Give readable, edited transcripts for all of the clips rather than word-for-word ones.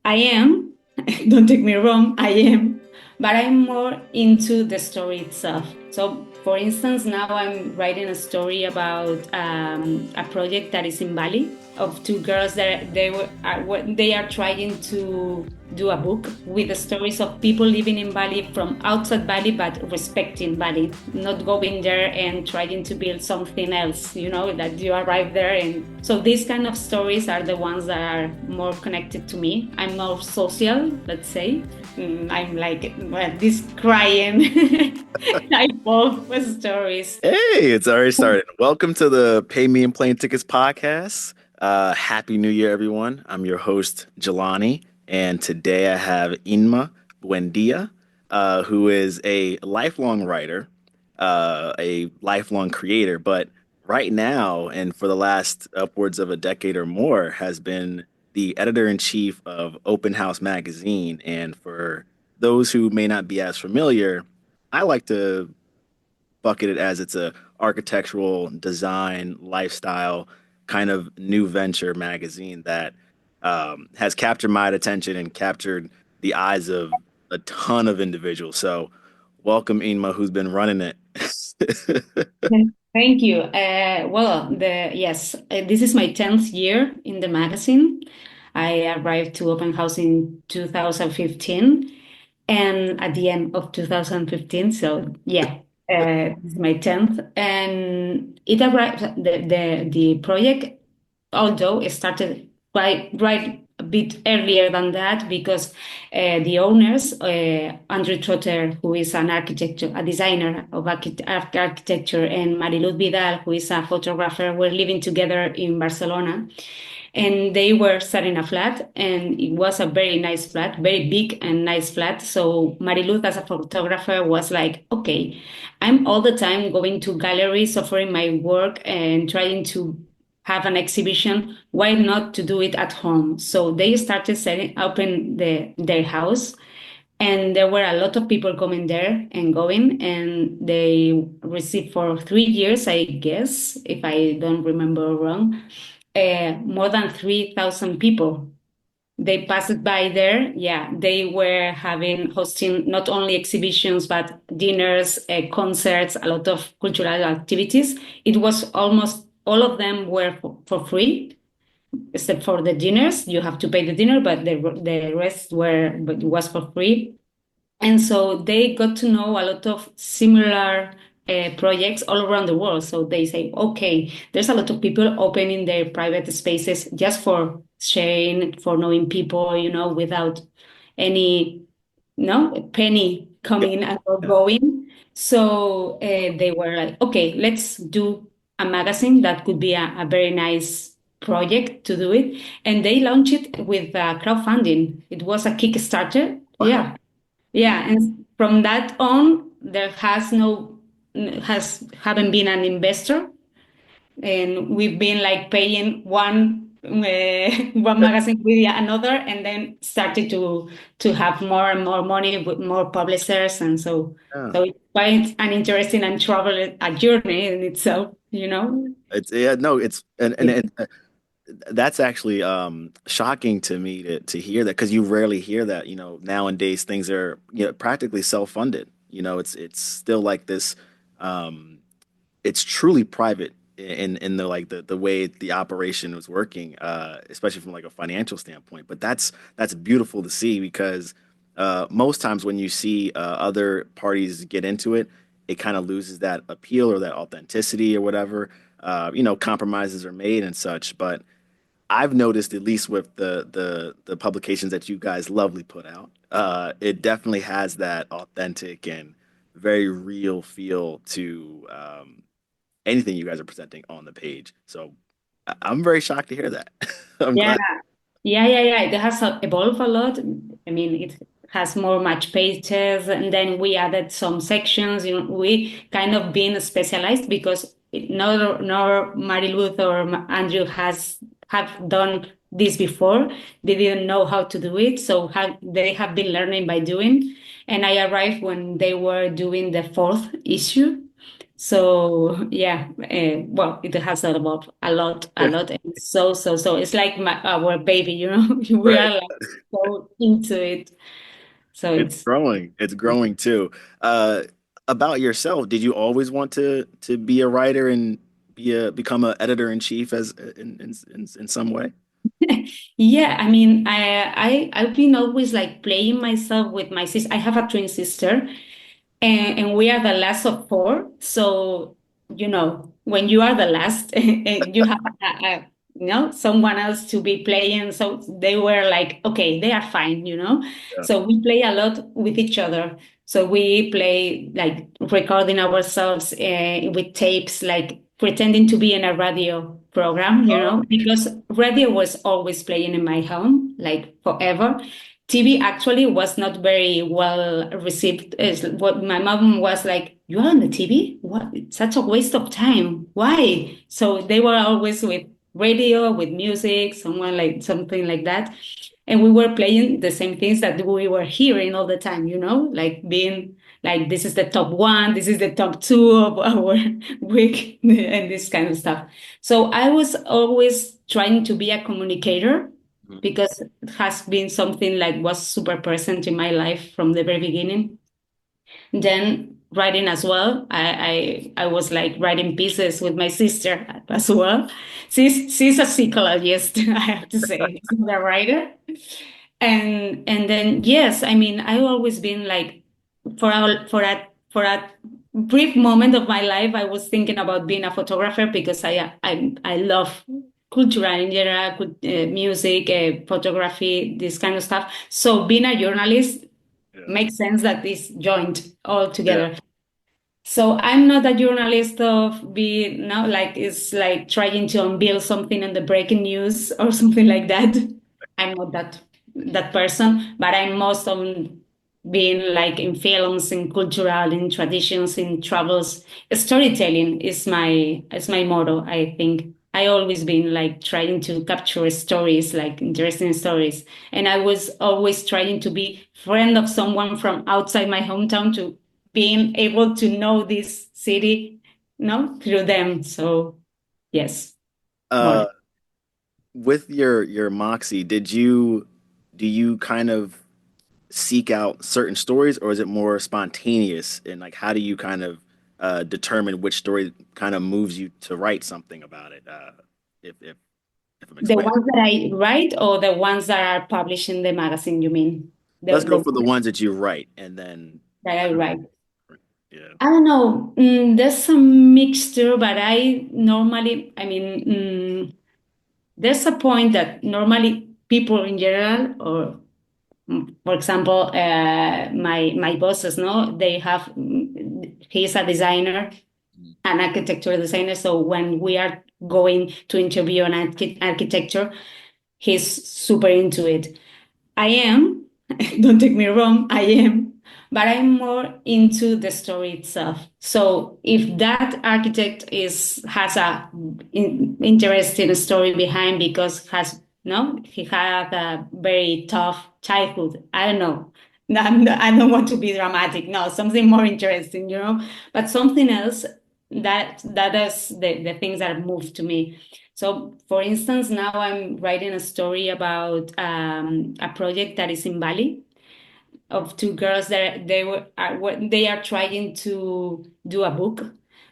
I am, don't take me wrong, I am, but I'm more into the story itself. So, for instance, now I'm writing a story about a project that is in Bali of two girls that they are trying to do a book with the stories of people living in Bali from outside Bali, but respecting Bali, not going there and trying to build something else, that you arrive there. And so these kind of stories are the ones that are more connected to me. I'm more social, let's say. I'm like, well, this crying type of stories. Hey, it's already started. Welcome to the Pay Me and Plane Tickets podcast. Happy New Year, everyone. I'm your host, Jelani, and today I have Inma Buendia, who is a lifelong writer, a lifelong creator, but right now, and for the last upwards of a decade or more, has been the editor-in-chief of Openhouse magazine. And for those who may not be as familiar, I like to bucket it as it's a architectural design lifestyle kind of new venture magazine that has captured my attention and captured the eyes of a ton of individuals. So welcome Inma, who's been running it. Thank you. This is my 10th year in the magazine. I arrived to Open House in 2015 and at the end of 2015. So yeah, this is my 10th. And it arrived, the project, although it started right a bit earlier than that because the owners, Andrew Trotter, who is an architect, a designer of architecture, and Mariluz Vidal, who is a photographer, were living together in Barcelona. And they were selling a flat, and it was a very nice flat, very big and nice flat. So Mariluz, as a photographer, was like, okay, I'm all the time going to galleries, offering my work and trying to have an exhibition. Why not to do it at home? So they started setting open their house, and there were a lot of people coming there and going, and they received for 3 years, I guess, if I don't remember wrong, more than 3,000 people. They passed by there. Yeah, they were hosting not only exhibitions, but dinners, concerts, a lot of cultural activities. It was almost all of them were for free, except for the dinners. You have to pay the dinner, but the rest but it was for free. And so they got to know a lot of similar projects all around the world. So they say, okay, there's a lot of people opening their private spaces just for sharing, for knowing people, without any no penny coming and or going. So they were like, okay, let's do a magazine that could be a very nice project to do it. And they launched it with crowdfunding. It was a Kickstarter. Wow. Yeah. Yeah, and from that on, there has haven't been an investor, and we've been like paying one magazine with another, and then started to have more and more money with more publishers, and Yeah. so it's quite an interesting and travel a journey in itself. It's yeah, no, it's and that's actually shocking to me to hear that because you rarely hear that. Nowadays things are practically self-funded. It's still like this. Um, it's truly private in the like the way the operation was working, especially from like a financial standpoint. But that's beautiful to see because most times when you see other parties get into it, it kind of loses that appeal or that authenticity or whatever. Compromises are made and such, but I've noticed, at least with the publications that you guys lovely put out, it definitely has that authentic and very real feel to anything you guys are presenting on the page. So I'm very shocked to hear that. I'm Yeah, glad. yeah. It has evolved a lot. I mean, it has more match pages, and then we added some sections. We kind of been specialized because nor Mariluz or Andrew have done this before. They didn't know how to do it, so they have been learning by doing. And I arrived when they were doing the fourth issue. So yeah, well, it has a lot, and so it's like our baby, you know. We Right. are like so into it. So It's it's growing. It's growing too. Uh, about yourself, did you always want to be a writer and become an editor in chief as in some way? yeah. I mean, I've been always like playing myself with my sister. I have a twin sister, and we are the last of four. So, you know, when you are the last and you have someone else to be playing, so they were like, okay, they are fine, you know. Yeah. So we play a lot with each other. So we play like recording ourselves with tapes, like pretending to be in a radio program, you know, Oh, because radio was always playing in my home, like forever. TV actually was not very well received. Is what my mom was like, "You are on the TV? What? It's such a waste of time. Why?" So they were always with radio, with music, someone like something like that, and we were playing the same things that we were hearing all the time. You know, like being like, "This is the top one. This is the top two of our week," and this kind of stuff. So I was always trying to be a communicator mhm. because it has been something like was super present in my life from the very beginning. Then writing as well. I was like writing pieces with my sister as well. She's a psychologist, I have to say. She's a writer. And then yes, I mean I've always been like for a brief moment of my life I was thinking about being a photographer because I love culture in general, music, photography, this kind of stuff. So being a journalist Yeah. makes sense that this joined all Yeah. together. So I'm not a journalist of be now like it's like trying to unveil something in the breaking news or something like that. I'm not that person, but I'm most on being like in films, in cultural, in traditions, in travels. Storytelling is my motto, I think. I always been like trying to capture stories, like interesting stories. And I was always trying to be friend of someone from outside my hometown to being able to know this city, through them. So yes, more. Uh, with your Moxie, do you kind of seek out certain stories, or is it more spontaneous? And like, how do you kind of determine which story kind of moves you to write something about it? If I'm The explaining, ones that I write or the ones that are published in the magazine, you mean? let's go The for the ones that you write, and then that I write. yeah, I don't know. There's some mixture, but I mean, there's a point that normally people in general, or for example, my bosses, no, they have. He's a designer, an architecture designer. So when we are going to interview an architecture, he's super into it. I am, don't take me wrong, I am, but I'm more into the story itself. So if that architect is has a interesting story behind because has no, he had a very tough childhood. I don't know. I don't want to be dramatic. No, something more interesting, but something else that is the things that moved to me. So, for instance, now I'm writing a story about a project that is in Bali of two girls that they are trying to do a book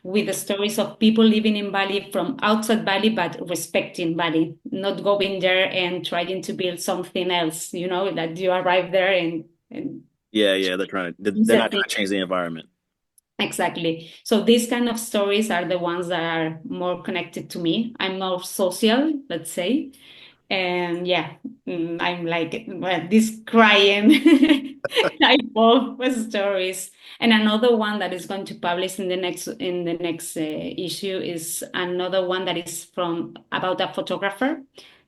with the stories of people living in Bali from outside Bali, but respecting Bali, not going there and trying to build something else. That you arrive there and yeah, it's they're a not thing. trying to change the environment. Exactly. So these kind of stories are the ones that are more connected to me. I'm more social, let's say. And yeah, I'm like this crying type of stories. And another one that is going to publish in the next issue is another one that is from about a photographer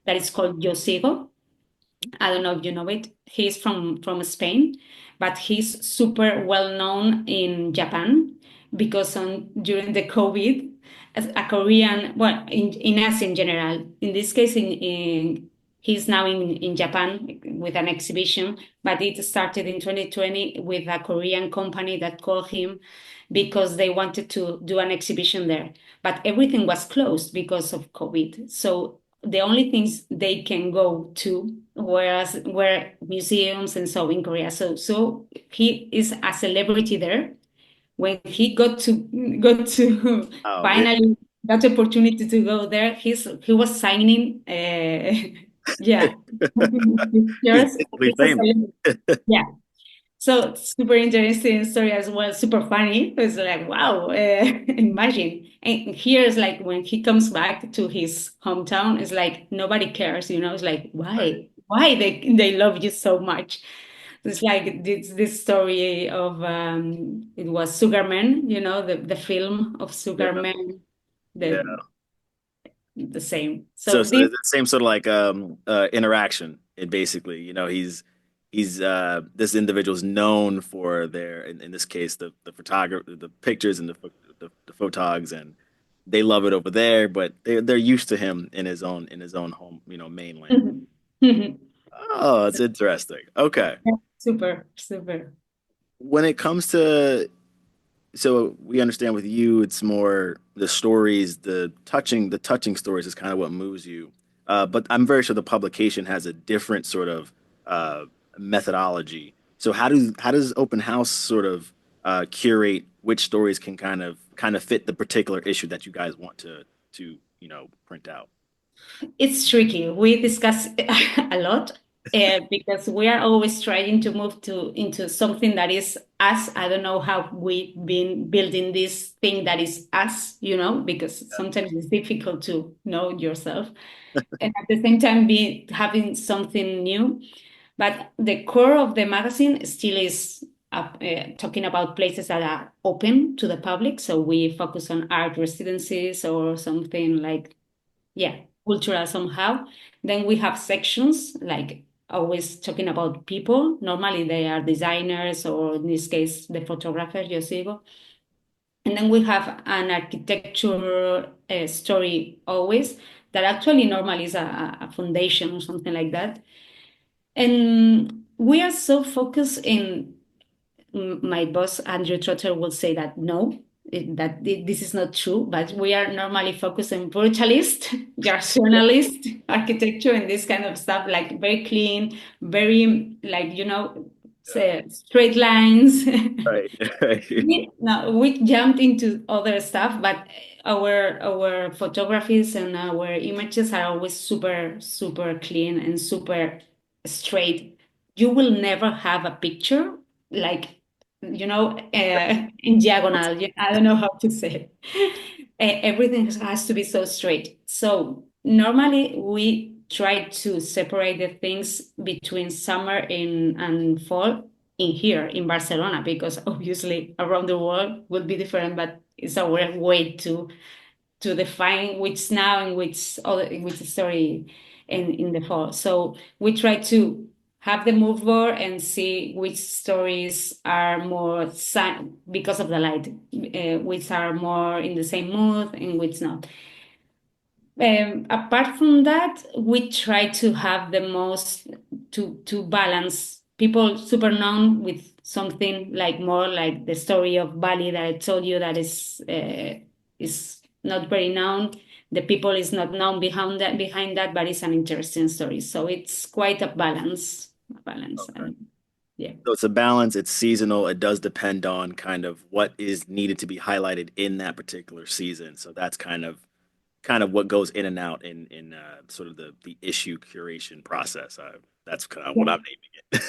that is called Yosigo. I don't know if you know it. He's from Spain, but he's super well known in Japan because during the COVID, as a Korean, well, in Asia in general, in this case, He's now in Japan with an exhibition, but it started in 2020 with a Korean company that called him because they wanted to do an exhibition there. But everything was closed because of COVID. So the only things they can go to were museums and so in Korea. So he is a celebrity there. When he got to Oh, really? finally got the opportunity to go there, he was signing yeah He's pictures. basically He's a famous. celebrity. Yeah. So super interesting story as well, super funny. It was like, wow, imagine. And here is like when he comes back to his hometown, it's like nobody cares, you know. It's like, Right. why they love you so much? It's like this story of it was Sugarman, you know, the film of Yeah, Sugarman, yeah. the same. So, So so this it's the same sort of like interaction. It basically, he's this individual's known for their in this case the photographer, the pictures and the photogs, and they love it over there, but they're used to him in his own home, mainland. Oh, it's interesting. Okay. super, super. When it comes to so we understand with you, it's more the stories, the touching stories is kind of what moves you. But I'm very sure the publication has a different sort of uh, methodology. So how does Open House sort of curate which stories can kind of fit the particular issue that you guys want to print out? It's tricky. We discuss a lot because we are always trying to move to into something that is us. I don't know how we've been building this thing that is us, you know, because sometimes it's difficult to know yourself and at the same time be having something new. But the core of the magazine still is talking about places that are open to the public. So we focus on art residencies or something like yeah, cultural somehow. Then we have sections like always talking about people. Normally they are designers or in this case the photographer, yo sigo. And then we have an architecture story always that actually normally is a foundation or something like that. And we are so focused in my boss Andrew Trotter will say that no, this is not true. But we are normally focused on brutalist, rationalist architecture, and this kind of stuff, like very clean, very like straight lines. Right, right, We jumped into other stuff, but our photographies and our images are always super super clean and super straight. You will never have a picture like in diagonal. I don't know how to say it. Everything has to be so straight. So normally we try to separate the things between summer and fall in here in Barcelona because obviously around the world will be different, but it's our way to define which now and which story in the fall. So we try to have the mood board and see which stories are more because of the light, which are more in the same mood and which not. Apart from that, we try to have the most to balance people super known with something like more like the story of Bali that I told you that is not very known. The people is not known behind that, but it's an interesting story. So it's quite a balance. A balance. okay. Yeah. So it's a balance, it's seasonal, it does depend on kind of what is needed to be highlighted in that particular season. So that's kind of what goes in and out in sort of the issue curation process. That's kind of what I'm naming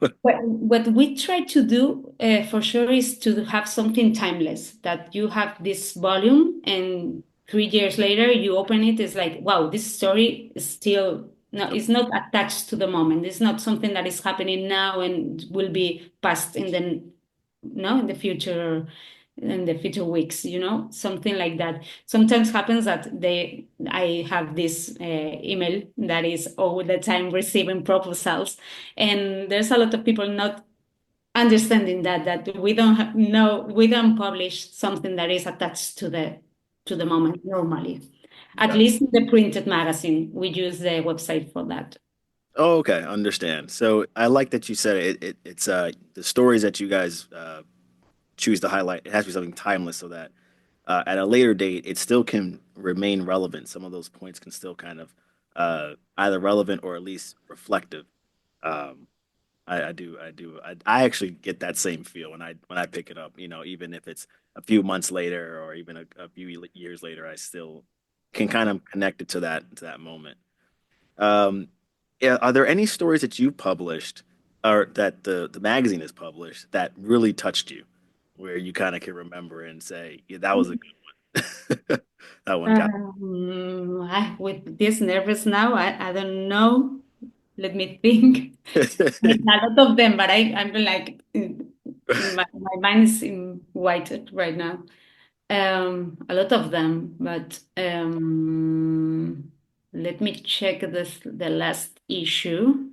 it. What we try to do for sure is to have something timeless that you have this volume and 3 years later you open it, it's like, wow, this story is still no, it's not attached to the moment. It's not something that is happening now and will be passed in the no in the future weeks, something like that. Sometimes happens that I have this email that is all the time receiving proposals, and there's a lot of people not understanding that we don't publish something that is attached to the moment normally. At Yeah. least in the printed magazine, we use the website for that. Oh, okay, understand. So I like that you said it's the stories that you guys choose to highlight. It has to be something timeless so that at a later date it still can remain relevant. Some of those points can still kind of either relevant or at least reflective. Um, I actually get that same feel when I pick it up. You know, even if it's a few months later or even a few years later, I still can kind of connect it to that moment. Um, yeah, are there any stories that you published or that the magazine has published that really touched you, where you kind of can remember and say, yeah, that was a good one. That one got With this nervous now, I don't know. Let me think. There's a lot of them, but I'm like my mind is in white right now. A lot of them, but let me check the last issue,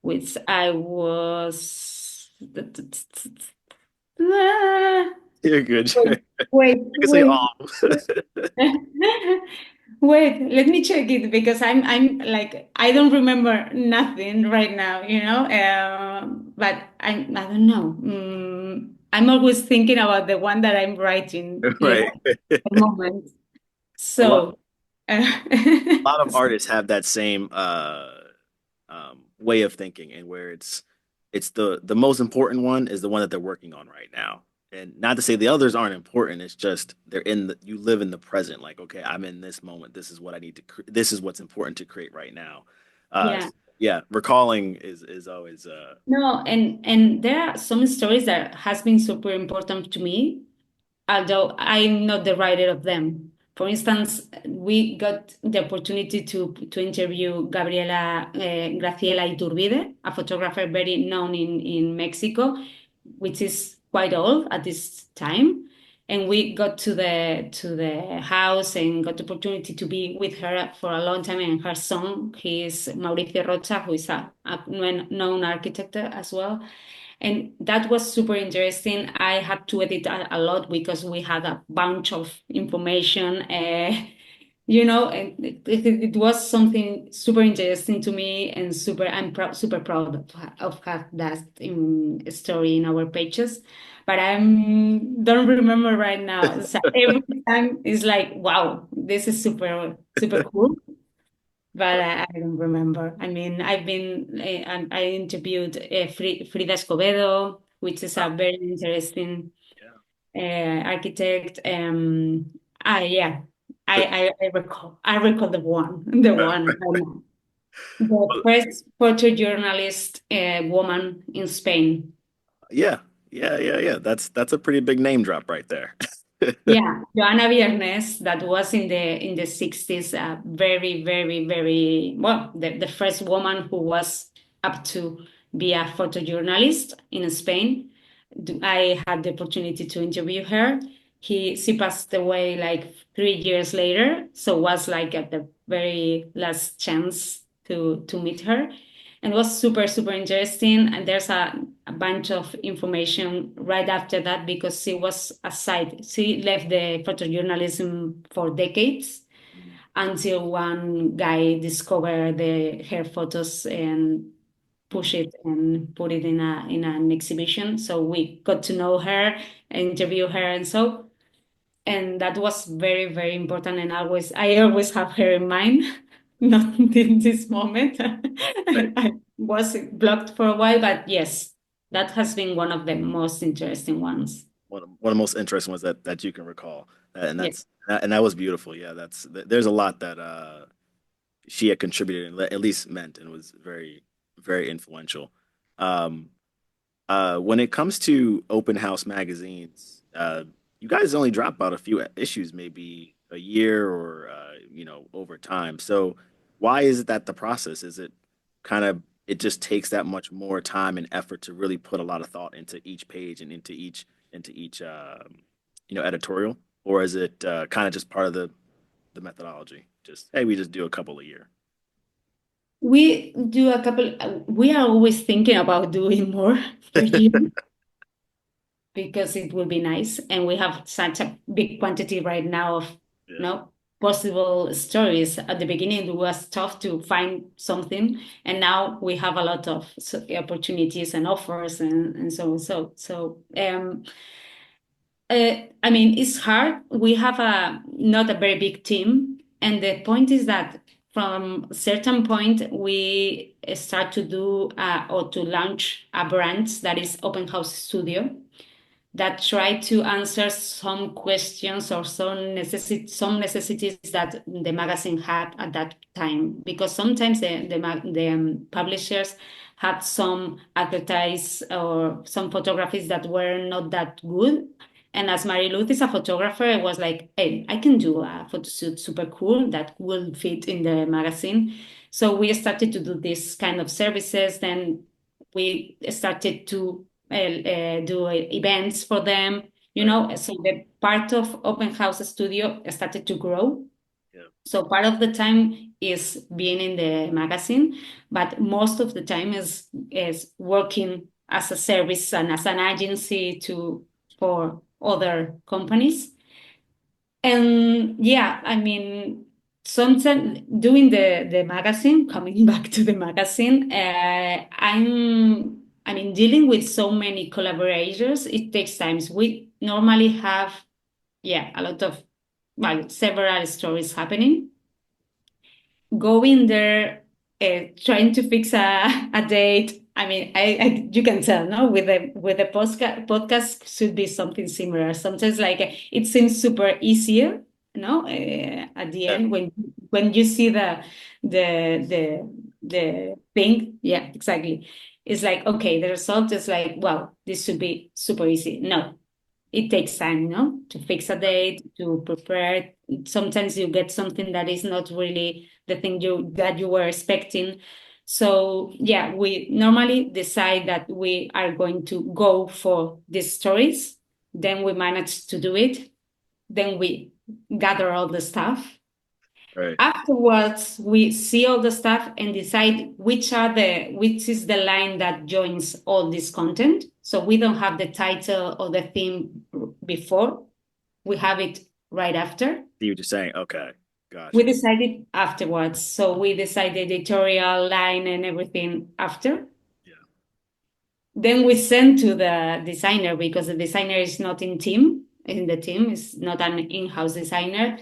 which I was. Ah, You're good. Wait, wait, I can say wait. all. Wait, let me check it because I'm like I don't remember nothing right now, you know. But I don't know. I'm always thinking about the one that I'm writing, you Right. know, at the moment. A lot So, uh, a lot of artists have that same way of thinking, and where it's the most important one is the one that they're working on right now. And not to say the others aren't important, it's just they're in the you live in the present. Like, okay, I'm in this moment. This is what I need to. This is what's important to create right now. yeah. Yeah, recalling is always No, and there are some stories that has been super important to me, although I'm not the writer of them. For instance, we got the opportunity to interview Graciela Iturbide, a photographer very known in Mexico, which is quite old at this time. And we got to the house and got the opportunity to be with her for a long time. And her son, he is Mauricio Rocha, who is a known architect as well, and that was super interesting. I had to edit a lot because we had a bunch of information, you know, and it was something super interesting to me and super proud of have that story in our pages. But I don't remember right now. So every time it's like, wow, this is super cool, but I don't remember. I mean, and I interviewed Frida Escobedo, which is a very interesting yeah. architect. Yeah, I recall the one, the first photojournalist woman in Spain. Yeah, yeah. That's a pretty big name drop right there. Yeah, Joana Viernes, that was in the 60s, very well, the first woman who was up to be a photojournalist in Spain. I had the opportunity to interview her. She passed away like 3 years later, so was like at the very last chance to meet her, and it was super interesting. And there's a bunch of information right after that because she was aside. She left the photojournalism for decades until one guy discovered her photos and push it and put it in a in an exhibition. So we got to know her, interview her, and so, and that was very important. And I always have her in mind. Not in this moment. Right. I was blocked for a while, but yes, that has been one of the most interesting ones. One of the most interesting ones that you can recall, and Yeah. that was beautiful. Yeah, there's a lot that she had contributed and at least meant, and was very influential. Um, when it comes to open house magazines, you guys only drop about a few issues, maybe a year or over time. So why is it that the process? Is it kind of it just takes that much more time and effort to really put a lot of thought into each page and into each editorial, or is it kind of just part of the methodology? Just hey, we just do a couple a year. We do a couple, we are always thinking about doing more per year because it will be nice. And we have such a big quantity right now of, Yeah. no? possible stories. At the beginning, it was tough to find something, and now we have a lot of opportunities and offers, and so on. I mean, it's hard. We have a not a very big team, and the point is that from a certain point we start to do or to launch a brand that is Open House Studio that try to answer some questions or some necessities that the magazine had at that time. Because sometimes the publishers had some advertise or some photographies that were not that good. And as Mariluz is a photographer, I was like, hey, I can do a photo shoot super cool that will fit in the magazine. So we started to do this kind of services. Then we started to do events for them, you Right. know. So the part of Open House Studio started to grow. Yeah. So part of the time is being in the magazine, but most of the time is working as a service and as an agency to for other companies. And yeah, I mean, sometimes doing the magazine, coming back to the magazine, I mean, dealing with so many collaborators, it takes times. We normally have, yeah, a lot of, well, several stories happening. Going there, trying to fix a date. I mean, you can tell, no, with the podcast should be something similar. Sometimes like it seems super easier, no, at the Yeah. end when you see the thing, yeah, exactly. It's like okay, the result is like, wow, this should be super easy. No, it takes time, no, to fix a date, to prepare. Sometimes you get something that is not really the thing you were expecting. So yeah, we normally decide that we are going to go for these stories. Then we manage to do it. Then we gather all the stuff. Right. Afterwards, we see all the stuff and decide which is the line that joins all this content. So we don't have the title or the theme before. We have it right after. See what you're saying. Okay. We Gotcha. decided afterwards. So we decide the editorial line and everything after. Yeah. Then we send to the designer because the designer is not in the team, is not an in-house designer.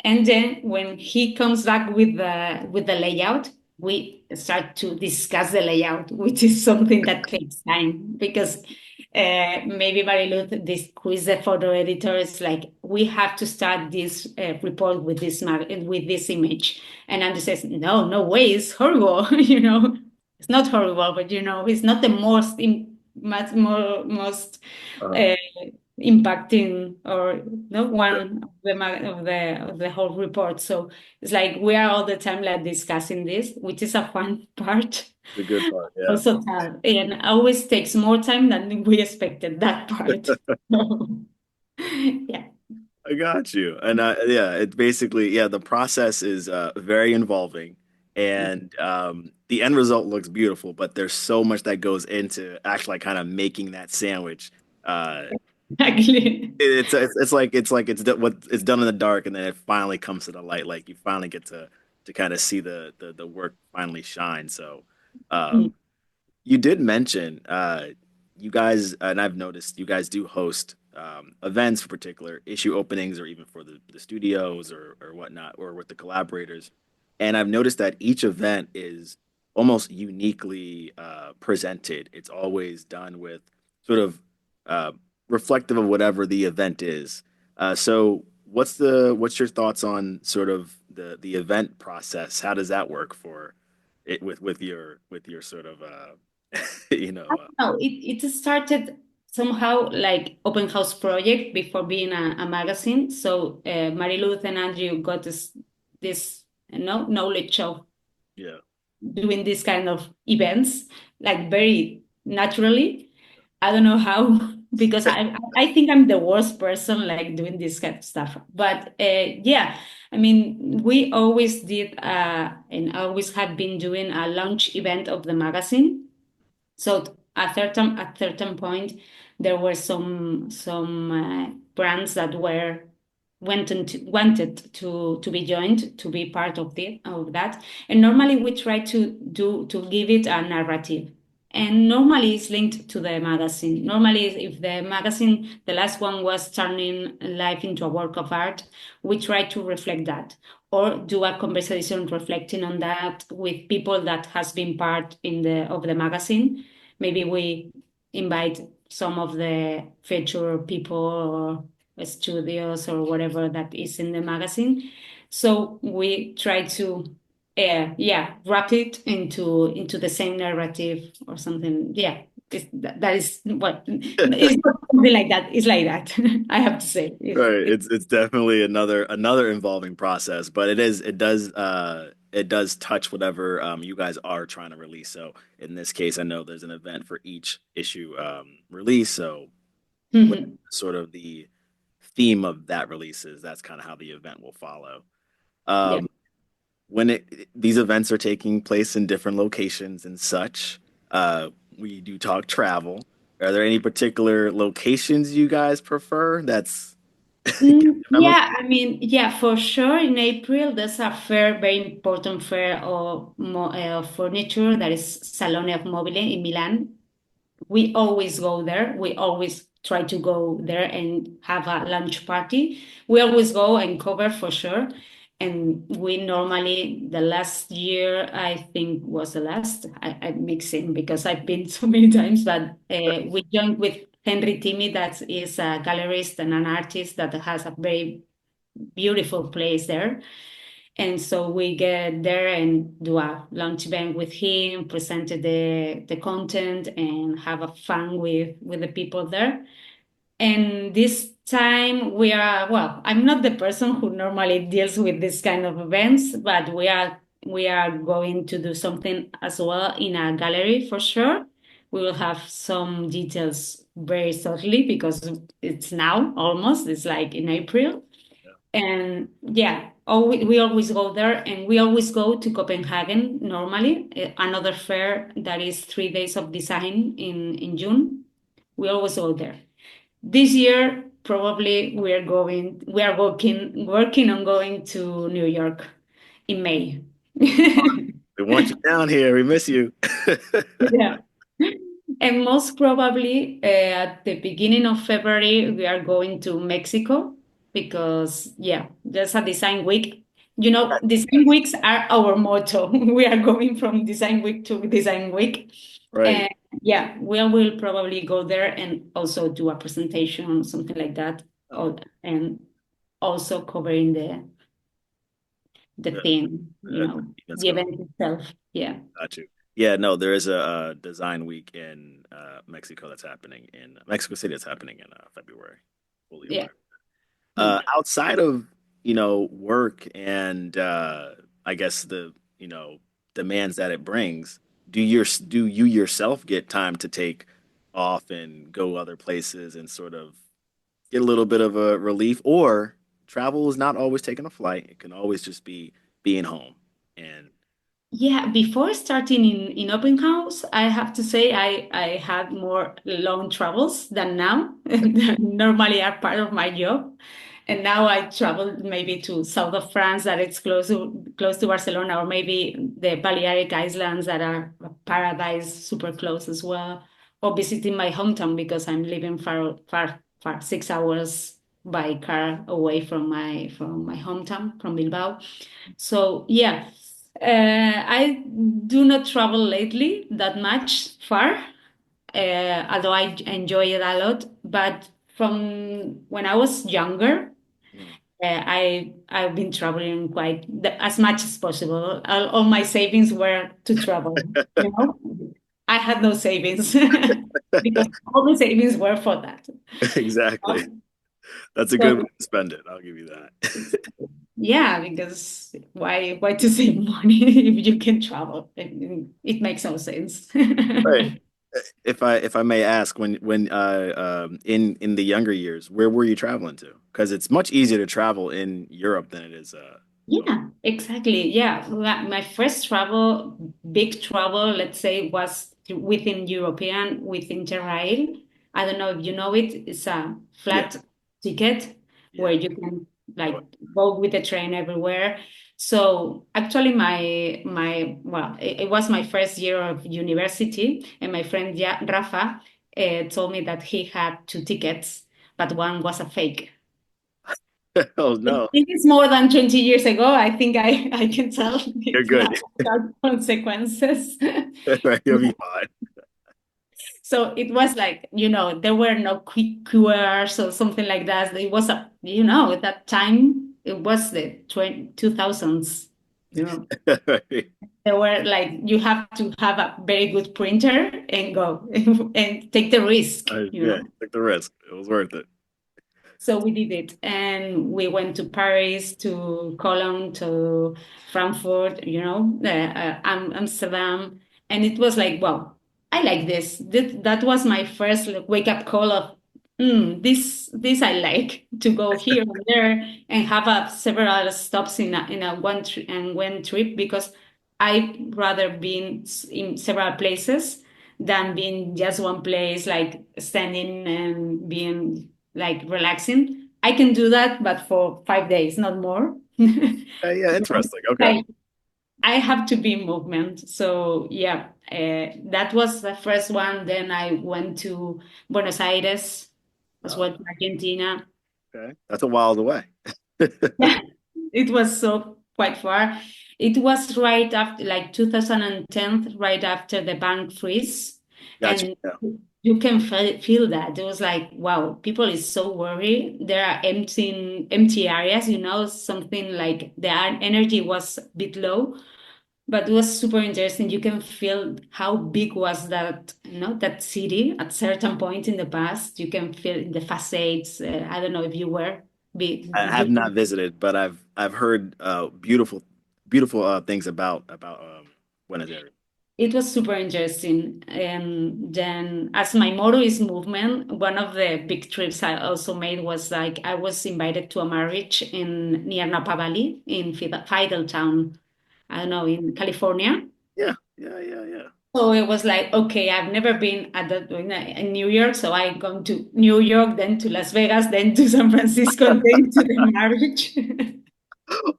And then when he comes back with the layout, we start to discuss the layout, which is something that takes time because maybe Marilu, this who is the photo editor, is like, we have to start this report with with this image, and Andrew says, no, no way, it's horrible, you know. It's not horrible, but you know, it's not the much more most Uh, uh, impacting or no yeah. one of of the whole report. So it's like we are all the time like discussing this, which is a fun part. The good part. Yeah. Also tough and always takes more time than we expected that part. Yeah. I got you. And yeah, it basically, yeah, the process is very involving and the end result looks beautiful, but there's so much that goes into actually like, kind of making that sandwich. Uh, Exactly. it's what it's done in the dark and then it finally comes to the light. Like you finally get to kind of see the work finally shine. So um you did mention you guys, and I've noticed you guys do host events for particular issue openings or even for the studios or whatnot, or with the collaborators. And I've noticed that each event is almost uniquely presented. It's always done with sort of uh, reflective of whatever the event is. So what's your thoughts on sort of the event process? How does that work for it with your sort of you know, No, it started somehow like open house project before being a magazine. So Marilu and Andrew got this knowledge of yeah, doing this kind of events like very naturally. I don't know how because I think I'm the worst person like doing this kind of stuff. But yeah, I mean we always did and always had been doing a launch event of the magazine. So at certain point, there were some brands that were wanted to be joined to be part of that. And normally we try to give it a narrative. And normally it's linked to the magazine. Normally, if the magazine, the last one was turning life into a work of art, we try to reflect that or do a conversation reflecting on that with people that has been part of the magazine. Maybe we invite some of the feature people or studios or whatever that is in the magazine. So we try to wrap it into the same narrative or something. Yeah, that is what it's not something like that. It's like that. I have to say. Right. It's definitely another involving process, but it does touch whatever you guys are trying to release. So in this case, I know there's an event for each issue release. So what Mhm. sort of the theme of that release is, that's kind of how the event will follow. Yeah. Um, when these events are taking place in different locations and such, we do talk travel. Are there any particular locations you guys prefer that's memorable? Yeah, I mean, yeah, for sure. In April, there's a fair, very important fair of furniture that is Salone of Mobile in Milan. We always go there. We always try to go there and have a lunch party. We always go and cover for sure. And we normally, the last year, I think was the last, I'm mixing because I've been so many times, but we joined with Henry Timi, that is a gallerist and an artist that has a very beautiful place there. And so we get there and do a lunch event with him, presented the content and have a fun with the people there. And this time we are, well, I'm not the person who normally deals with this kind of events, but we are going to do something as well in a gallery for sure. We will have some details very shortly because it's now almost, it's like in April. And yeah, we always go there and we always go to Copenhagen normally, another fair that is 3 days of design in June. We always go there. This year, probably we are working on going to New York in May. We want you down here. We miss you. Yeah. And most probably at the beginning of February, we are going to Mexico because, yeah, there's a design week. Design weeks are our motto. We are going from design week to design week. Right. And yeah, we will probably go there and also do a presentation, something like that. Oh, And also covering the the, theme, let's the go. event itself. Yeah. Got you. Yeah, no, there is a design week in Mexico that's happening in Mexico City that's happening in February. Fully Yeah. aware. Yeah. Outside of, work and I guess the, demands that it brings, do you yourself get time to take off and go other places and sort of get a little bit of a relief? Or travel is not always taking a flight. It can always just be being home. And Yeah, before starting in open house, I have to say I had more long travels than now. That normally are part of my job. And now I travel maybe to south of France that it's close to Barcelona, or maybe the Balearic Islands that are a paradise super close as well. Or visiting my hometown because I'm living far far far 6 hours by car away from my hometown from Bilbao. So yeah, I do not travel lately that much far, although I enjoy it a lot. But from when I was younger, mm, I've been traveling quite as much as possible. All my savings were to travel. You know, I had no savings because all the savings were for that. exactly. That's a good way So to spend it. I'll give you that. yeah, because why to save money if you can travel? It makes no sense. Right. If I may ask, when in the younger years, where were you traveling to? Because it's much easier to travel in Europe than it is Yeah, exactly. Yeah, my first big travel, let's say, was with Interrail. I don't know if you know it. It's a yeah, flat ticket where yeah. you can. like go with the train everywhere. So actually well, it was my first year of university, and my friend Rafa told me that he had two tickets, but one was a fake. Oh no, It is more than 20 years ago. I think I can tell you're it will good. have dark consequences. Right, you'll be fine. So it was like, there were no quick QRs or something like that. It was at that time, it was the 2000s, you know, Right. there were like, you have to have a very good printer and go and take the risk. Yeah, took the risk. It was worth it. So we did it, and we went to Paris, to Cologne, to Frankfurt, Amsterdam, and it was like, wow, I like this. That was my first like, wake up call of, this I like to go here and there and have several stops in a one trip because I'd rather been in several places than being just one place, like standing and being like relaxing. I can do that, but for 5 days, not more. Yeah, interesting. Okay. Like I have to be in movement. So yeah, that was the first one. Then I went to Buenos Aires as Oh, well, to Argentina. okay. That's a while away. It was so quite far. It was right after, like 2010, right after the bank freeze, Gotcha. and Yeah. you can feel that. It was like, wow, people is so worried. There are empty areas, something like the energy was a bit low, but it was super interesting. You can feel how big was that city at certain point in the past. You can feel in the facades. I don't know if you were. I Did have you? not visited, but I've heard beautiful things about Buenos Aires. It was super interesting. And then, as my motto is movement, one of the big trips I also made was like I was invited to a marriage in near Napa Valley in Fideltown, I don't know, in California. Yeah, yeah, yeah, yeah. So it was like, okay, I've never been in New York, so I gone to New York, then to Las Vegas, then to San Francisco, and then to the marriage.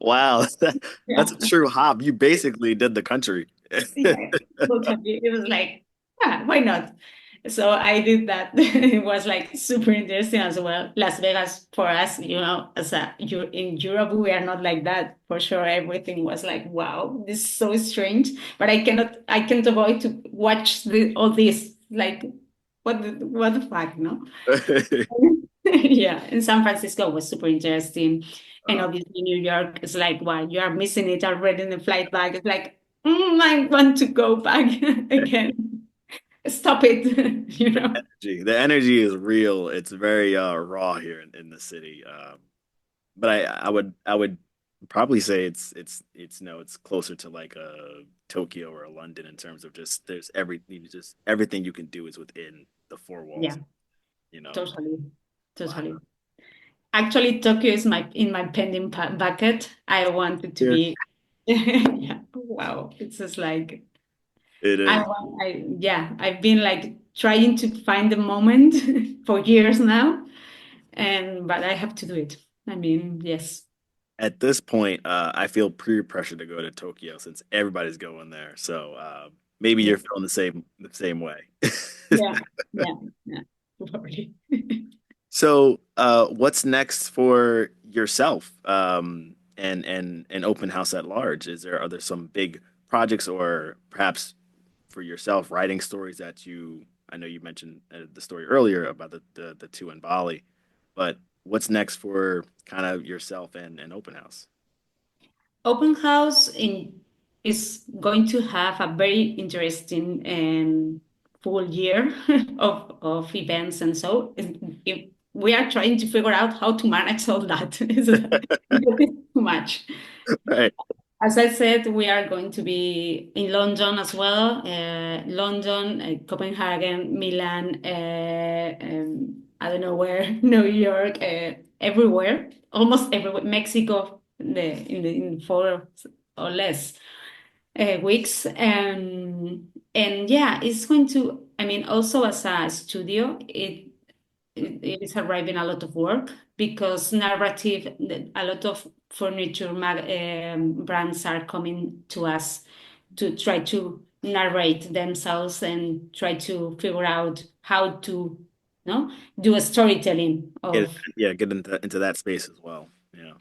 Wow, Yeah. that's a true hop. You basically did the country. Yeah, totally. It was like, yeah, why not? So I did that. It was like super interesting as well. Las Vegas for us, in Europe, we are not like that for sure. Everything was like, wow, this is so strange. But I can't avoid to watch all this. Like, what the fuck, no? Yeah, and San Francisco was super interesting. And Uh, obviously New York is like, wow, you are missing it already in the flight back. It's like, I want to go back again. Stop it. the energy is real. It's very raw here in the city. But I would probably say it's no, it's closer to like a Tokyo or a London in terms of just there's everything you can do is within the four walls. Yeah, You know. totally. Wow. Totally. Actually, Tokyo is in my pending bucket. I wanted to Yeah, be, yeah, wow. It's just like, it is. yeah, I've been like trying to find the moment for years now, but I have to do it. I mean, yes. At this point, I feel peer pressure to go to Tokyo since everybody's going there. So maybe Yeah. you're feeling the same way. Yeah. Yeah. Yeah. Totally. So, what's next for yourself, and Open House at large? Are there some big projects, or perhaps for yourself, writing stories that I know you mentioned the story earlier about the two in Bali, but what's next for kind of yourself and Open House? Open House is going to have a very interesting full year of events, and so we are trying to figure out how to manage all that. It's too much. Right. As I said, we are going to be in London as well. London, Copenhagen, Milan, I don't know where, New York, everywhere, almost everywhere. Mexico, in 4 or less weeks, and yeah, it's going to. I mean, also as a studio, it is arriving a lot of work because narrative, a lot of furniture brands are coming to us to try to narrate themselves and try to figure out how to, no, do a storytelling Get, of. yeah, get into that space as well. Yeah.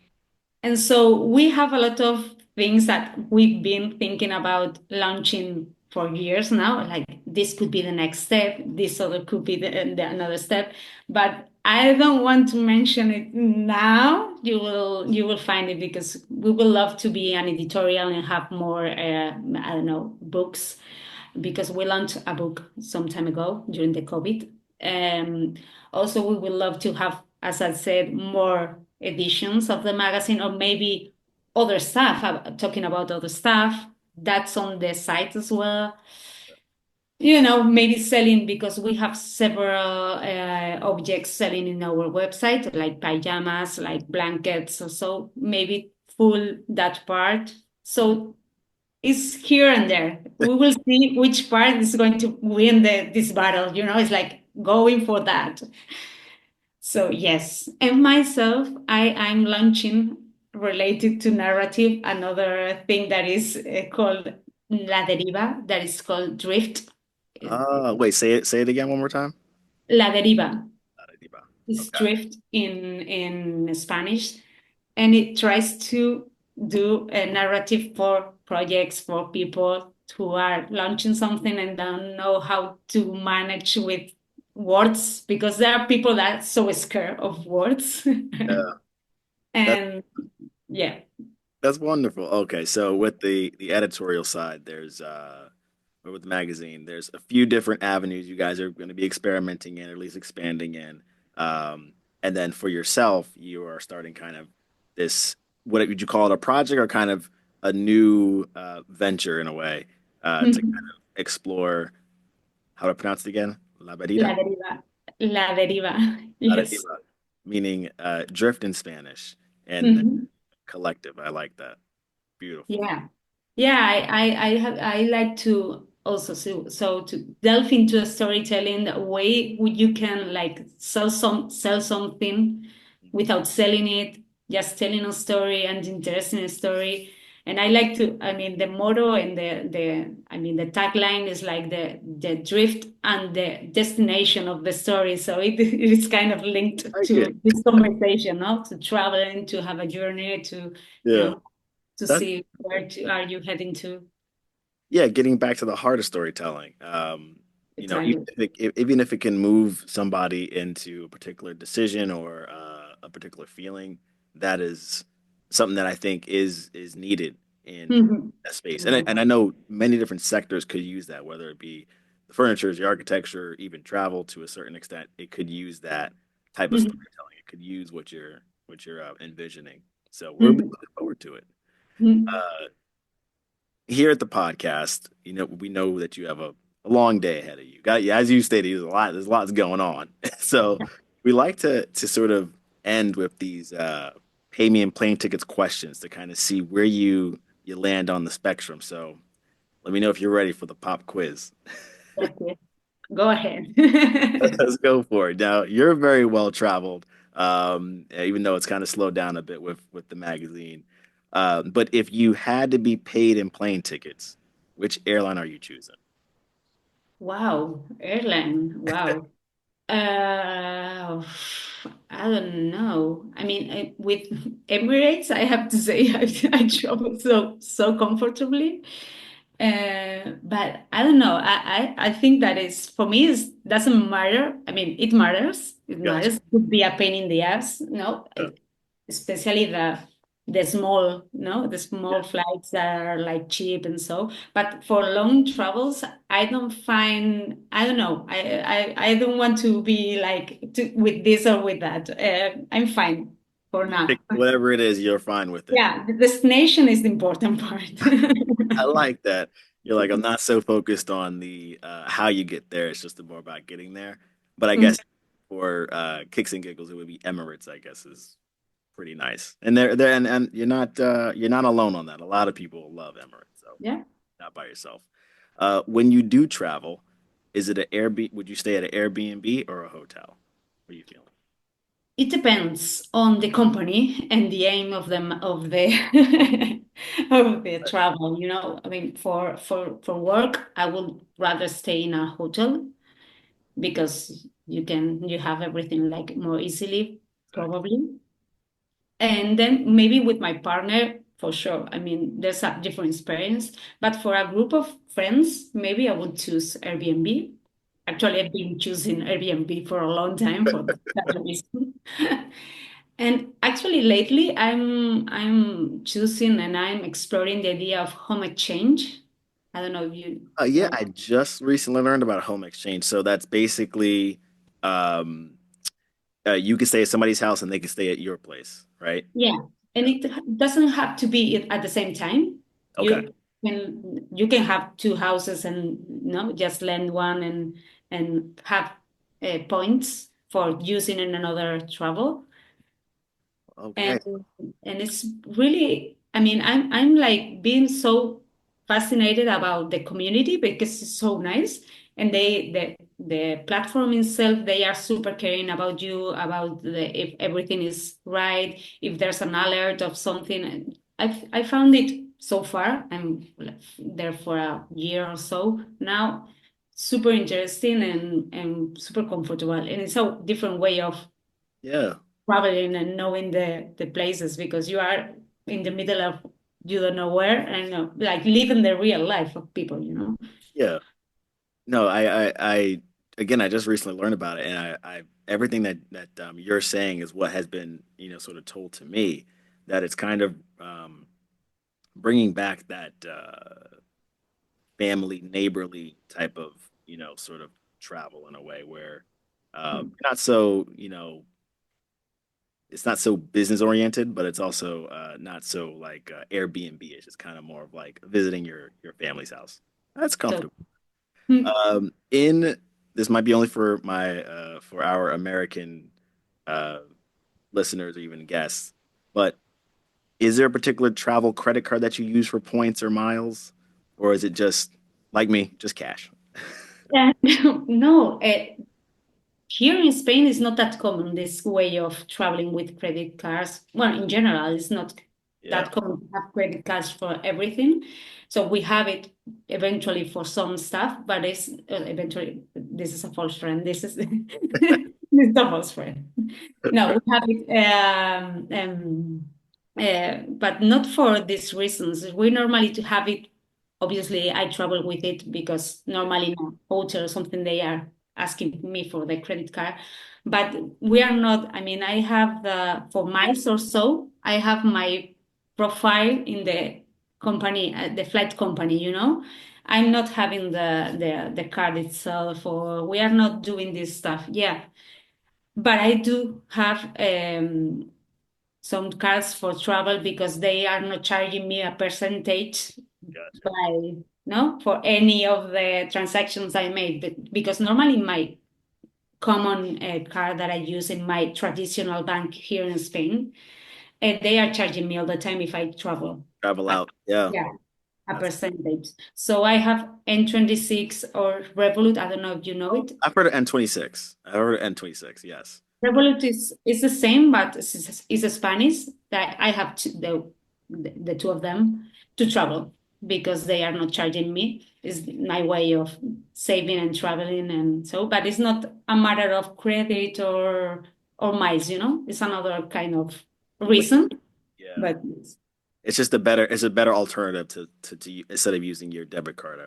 And so we have a lot of things that we've been thinking about launching for years now. Like this could be the next step, this other could be another step. But I don't want to mention it now. You will find it because we will love to be an editorial and have more I don't know, books, because we launched a book some time ago during the COVID. Um, Also, we would love to have, as I said, more editions of the magazine, or maybe other stuff, talking about other stuff that's on the site as well. Maybe selling, because we have several objects selling in our website, like pajamas, like blankets. So maybe full that part. So it's here and there. We will see which part is going to win this battle. It's like going for that. So yes, and myself, I'm launching, related to narrative, another thing that is called La Deriva, that is called drift. Wait, say it again one more time. La Deriva is Okay. drift in Spanish, and it tries to do a narrative for projects for people who are launching something and don't know how to manage with words, because there are people that are so scared of words. Yeah. That And yeah. that's wonderful. Okay, so with the editorial side, or with the magazine, there's a few different avenues you guys are going to be experimenting in, or at least expanding in. And then for yourself, you are starting kind of this, what would you call it, a project or kind of a new venture in a way, to kind of explore how to pronounce it again? La La Verida? deriva. La deriva. La Yes. Deriva, meaning drift in Spanish and Mhm. collective. I like that. Beautiful. Yeah. Yeah, I like to also, to delve into a storytelling way where you can like sell something without selling it, just telling a story and interesting story. And I like to, I mean, the motto and the tagline is like the drift and the destination of the story. So it it is kind of linked I like it. to this conversation, no? To traveling, to have a journey, to, you Yeah. know, to That's see where are you heading to. yeah, getting back to the heart of storytelling. Exactly. Even if it can move somebody into a particular decision or a particular feeling, that is something that I think is needed in Mhm. that space. And I know many different sectors could use that, whether it be the furniture, the architecture, even travel to a certain extent. It could use that type of Mhm. storytelling. It could use what you're envisioning. So we're looking Mhm. forward to it. Mhm. Uh, Here at the podcast, we know that you have a long day ahead of you. Yeah, as you stated, there's lots going on. So we like to sort of end with these pay me in plane tickets questions to kind of see where you land on the spectrum. So let me know if you're ready for the pop quiz. Okay. Go ahead. Let's go for it. Now, you're very well traveled, even though it's kind of slowed down a bit with the magazine. But if you had to be paid in plane tickets, which airline are you choosing? Wow, airline. Wow. Uh, I don't know. I mean, with Emirates, I have to say I travel so comfortably. But I don't know. I think that is, for me, is doesn't matter. I mean, it matters. It Gotcha. matters. It could be a pain in the ass. No, Yeah. especially the small, no, the Yeah. small flights that are like cheap and so. But for long travels, I don't know. I don't want to be like with this or with that. I'm fine for You pick now. whatever it is, you're fine with it. Yeah, the destination is the important part. I like that. You're like, I'm not so focused on the how you get there. It's just more about getting there. But I Mm, guess for kicks and giggles, it would be Emirates, I guess, is pretty nice. And and you're not alone on that. A lot of people love Emirates, so yeah. not by yourself. When you do travel, is it an Airbnb? Would you stay at an Airbnb or a hotel? What are you feeling? It depends on the company and the aim of the of the Right. travel. You know, I mean, for work, I would rather stay in a hotel because you have everything like more easily, Exactly. probably. And then maybe with my partner, for sure. I mean, there's a different experience. But for a group of friends, maybe I would choose Airbnb. Actually, I've been choosing Airbnb for a long time for that reason. And actually, lately, I'm choosing and I'm exploring the idea of home exchange. I don't know if you Yeah, know. I just recently learned about home exchange. So that's basically um, you can stay at somebody's house and they can stay at your place, right? Yeah, and it doesn't have to be at the same time. Okay. You can have two houses and just lend one and have points for using in another travel. and Okay. and it's really, I mean, I'm like being so fascinated about the community because it's so nice, and the platform itself, they are super caring about you, about if everything is right, if there's an alert of something. I found it so far, I'm there for a year or so now, super interesting and super comfortable, and it's a different way of Yeah. traveling and knowing the places, because you are in the middle of you don't know where, and like living the real life of people. Yeah. No, again, I just recently learned about it, and everything that you're saying is what has been, sort of told to me that it's kind of bringing back that family, neighborly type of, sort of travel in a way where not so, it's not so business oriented, but it's also not so like Airbnb-ish. It's kind of more of like visiting your family's house. That's So comfortable. In this might be only for my for our American uh, listeners or even guests, but is there a particular travel credit card that you use for points or miles, or is it just like me, just cash? yeah. No, here in Spain, it's not that common, this way of traveling with credit cards. Well, in general, it's not Yeah, that common to have credit cards for everything. So we have it eventually for some stuff, but it's eventually, this is a false friend. This is this is a false friend. No, we have it, but not for these reasons. We normally to have it. Obviously, I travel with it because normally in a hotel or something they are asking me for the credit card, but we are not. I mean, I have for miles or so. I have my profile in the company, the flight company. I'm not having the card itself, or we are not doing this stuff. Yeah, but I do have some cards for travel because they are not charging me a percentage gotcha. by no for any of the transactions I made. But because normally my common card that I use in my traditional bank here in Spain, they are charging me all the time if I travel. Travel Uh, out. Yeah, yeah, a that's. percentage. So I have N26 or Revolut. I don't know if you know it. I've heard of N26. I've heard of N26. Yes. Revolut is the same, but it's a Spanish that I have the two of them to travel because they are not charging me. It's my way of saving and traveling, and so, but it's not a matter of credit or miles. It's another kind of Wait, reason, yeah. but It's a better alternative instead of using your debit card.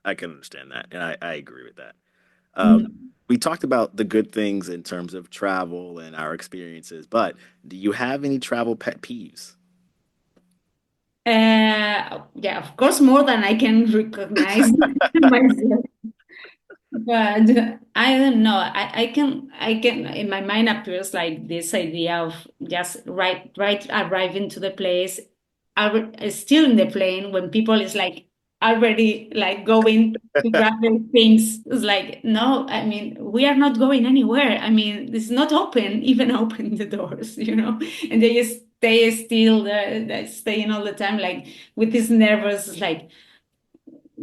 I can understand that, and I agree with that. Um, mm, we talked about the good things in terms of travel and our experiences, but do you have any travel pet peeves? yeah, of course, more than I can recognize myself. But I don't know. I can in my mind appears like this idea of just right arriving to the place, still in the plane when people is like already like going to grab their things. It's like, no, I mean, we are not going anywhere. I mean, it's not open, even open the doors. And they just stay still, they're staying all the time, like with this nervous, like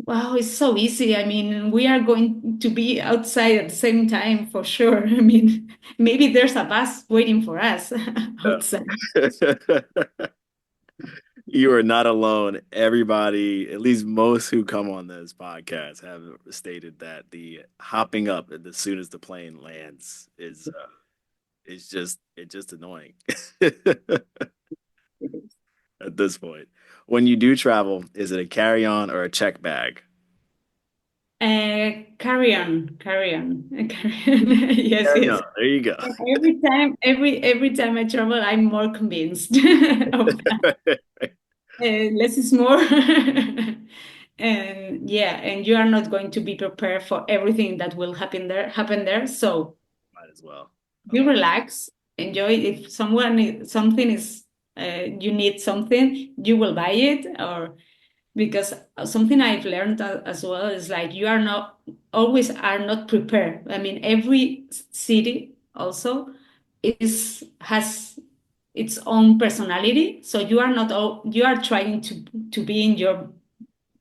Wow, it's so easy. I mean, we are going to be outside at the same time for sure. I mean, maybe there's a bus waiting for us outside. Yeah. You are not alone. Everybody, at least most who come on this podcast, have stated that the hopping up as soon as the plane lands is just it's just annoying at this point. When you do travel, is it a carry-on or a check bag? Carry on, carry on, carry on. Yes, Carry on. yes. There you go. Every time I travel, I'm more convinced of less is more. And yeah, and you are not going to be prepared for everything that will happen there. So Might as well. I be love relaxed, enjoy. If something is you need something, you will buy it, or because something I've learned as well is like you are not always are not prepared. I mean, every city also is has its own personality, so you are not all you are trying to be in your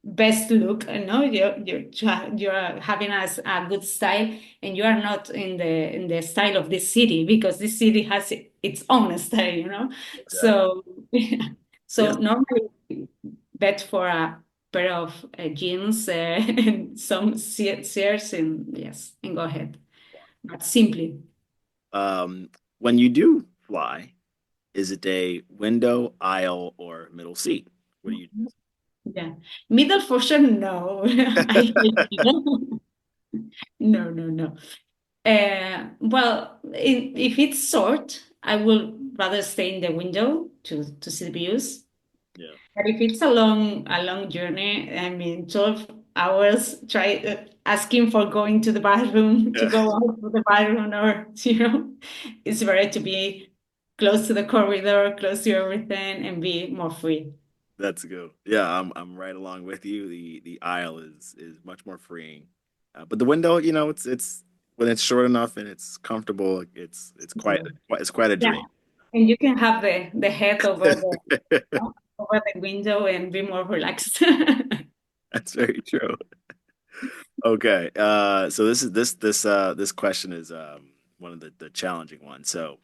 best look. You know, you're having a good style, and you are not in the style of this city because this city has its own style. You know, it. Exactly. so Yes. so normally bet for a pair of jeans and some sears, and yes, and go ahead, but simply. When you do fly, is it a window, aisle, or middle seat? What do you Yeah, middle for sure. No, I hate middle. No, no, no. Well, if it's short, I will rather stay in the window to see the views. Yeah. But if it's a long journey, I mean, 12 hours, try asking for going to the bathroom, to Yeah. go out to the bathroom, or, it's better to be close to the corridor, close to everything, and be more free. That's good. Yeah, I'm right along with you. The aisle is much more freeing, but the window, it's when it's short enough and it's comfortable, it's Yeah. quite a Yeah. dream. And you can have the head over the window and be more relaxed. That's very true. Okay, so this question is one of the challenging ones. So,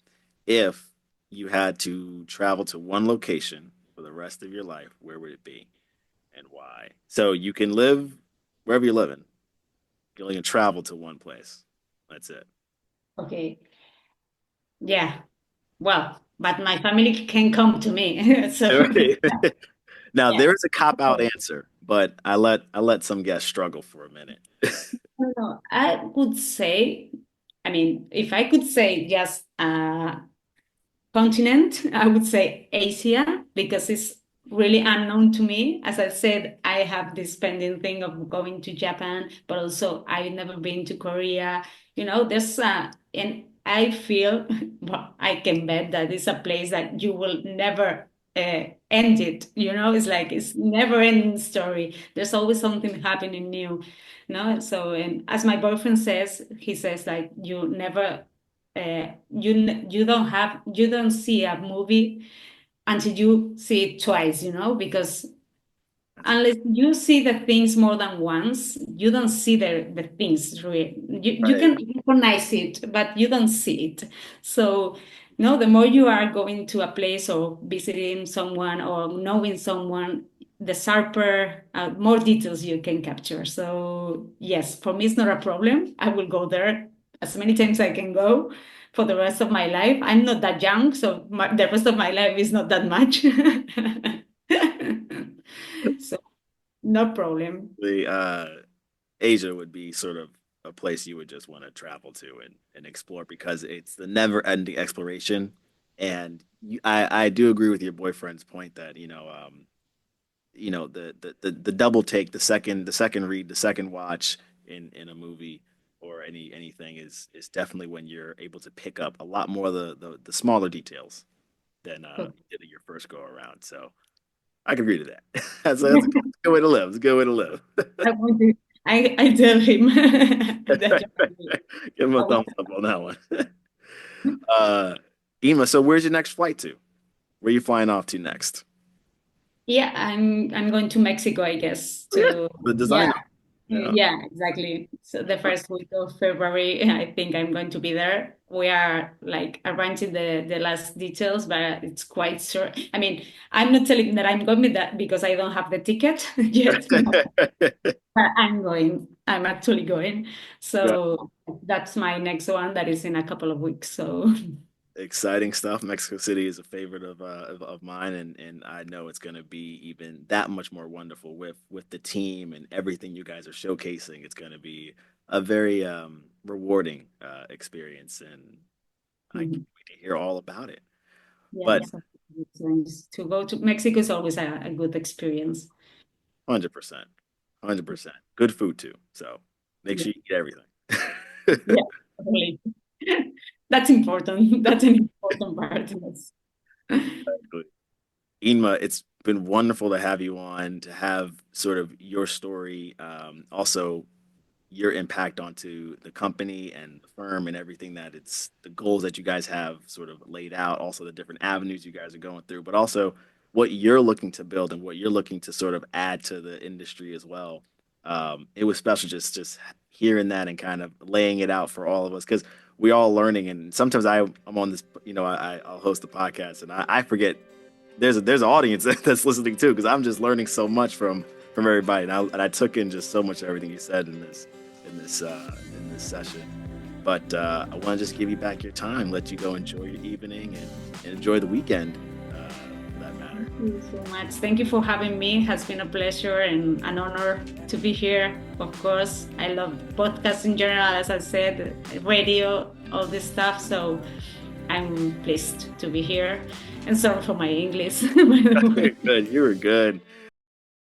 if you had to travel to one location for the rest of your life, where would it be and why? So you can live wherever you're living. You only can travel to one place. That's it. Okay. Yeah. Well, but my family can come to me. So Right. Now yeah. there is a cop out answer, but I let some guests struggle for a minute. No, I would say, I mean, if I could say just continent, I would say Asia because it's really unknown to me. As I said, I have this pending thing of going to Japan, but also I've never been to Korea. There's and I feel, well, I can bet that it's a place that you will never end it. It's like it's never ending story. There's always something happening new. No, so and as my boyfriend says, he says like you never you don't see a movie until you see it twice, because That's unless you see the things more than once, you don't see the things really. You right. can recognize it, but you don't see it. So, no, the more you are going to a place or visiting someone or knowing someone, the sharper, more details you can capture. So, yes, for me, it's not a problem. I will go there as many times I can go for the rest of my life. I'm not that young, so the rest of my life is not that much. So no problem. The Asia would be sort of a place you would just want to travel to and explore because it's the never-ending exploration. And I do agree with your boyfriend's point that the double take, the second read, the second watch in a movie or anything is definitely when you're able to pick up a lot more of the smaller details than you did in your first go around. So I can agree to that. That's a good way to live. It's a good way to live. I want to, I tell him that Give him I a want thumbs up on that one. Uh, Ema, so where's your next flight to? Where are you flying off to next? Yeah, I'm going to Mexico, I guess. Oh yeah, To the yeah, designer. Yeah. yeah, exactly. So the first week of February, I think I'm going to be there. We are like arranging the last details, but it's quite sure. I mean, I'm not telling that I'm going with that because I don't have the ticket yet, but I'm going. I'm actually going. Yeah. So that's my next one that is in a couple of weeks. So Exciting stuff. Mexico City is a favorite of mine, and I know it's going to be even that much more wonderful with the team and everything you guys are showcasing. It's going to be a very rewarding experience, and I can't mhm. wait to hear all about it. Yeah, But so it's nice to go to Mexico is always a good experience. 100%, 100%, good food too. So make Yeah, sure you eat everything. yeah, totally. That's important. That's an important part. Yes. Exactly. Inma, it's been wonderful to have you on, to have sort of your story, also your impact onto the company and the firm and everything that it's the goals that you guys have sort of laid out, also the different avenues you guys are going through, but also what you're looking to build and what you're looking to sort of add to the industry as well. It was special just hearing that and kind of laying it out for all of us because we're all learning. And sometimes I'm on this, I'll host the podcast and I forget there's an audience that's listening too because I'm just learning so much from everybody, and I took in just so much of everything you said in this session. But I want to just give you back your time, let you go enjoy your evening and enjoy the weekend, for that matter. Thank you so much. Thank you for having me. It has been a pleasure and an honor to be here. Of course, I love podcasts in general, as I said, radio, all this stuff. So I'm pleased to be here. And sorry for my English, by the way. Good, you were good.